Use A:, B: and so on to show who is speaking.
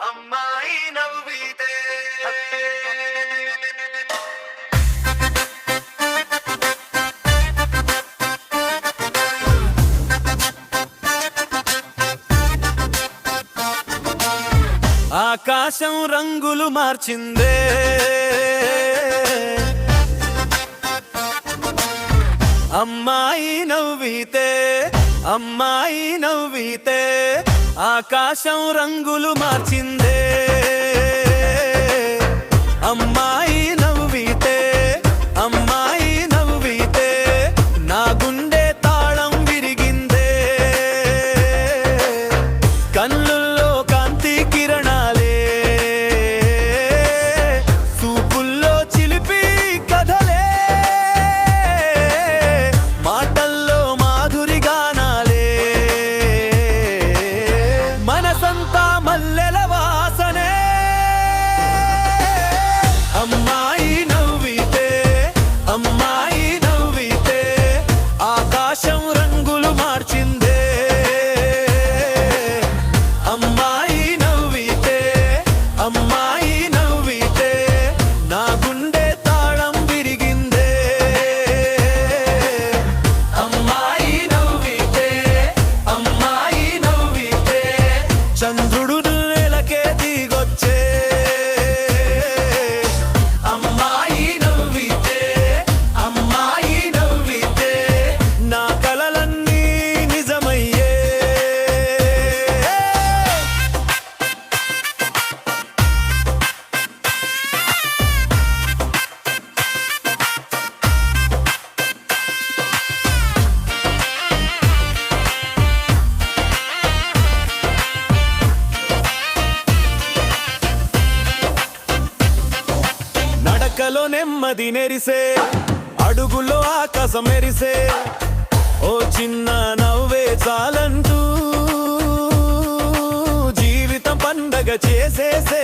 A: అమ్మాయి నవ్వితే ఆకాశం రంగులు మార్చిందే అమ్మాయి నవ్వితే అమ్మాయి నవ్వితే ఆకాశం రంగులు మార్చిందే అమ్మాయి నవ్వితే అమ్మాయి నవ్వితే నా గుండె తాళం విరిగిందే కన్నుల్లో కాంతి కిరణాలే చూపుల్లో చిలిపి కథలే మాటల్లో మాధురి గానాలే మనసంతా మల్లెల వాసనే అమ్మాయి నవ్వితే అమ్మాయి నవ్వితే ఆకాశం రంగులు మార్చిందే అమ్మాయి నవ్వితే అమ్మాయి నవ్వితే నా గుండె తాళం విరిగిందే అమ్మాయి నవ్వితే అమ్మాయి నవ్వితే చంద్రుడు నెలకే దిగొచ్చే అమ్మాయి నవ్వితే అమ్మాయి నవ్వితే నా కలలన్నీ నిజమయ్యే నడకలో నెమ్మది నెరిసే అడుగులో ఆకాశం మెరిసే ఓ చిన్న నవ్వే చాలంటూ జీవితం పండగ చేసేసే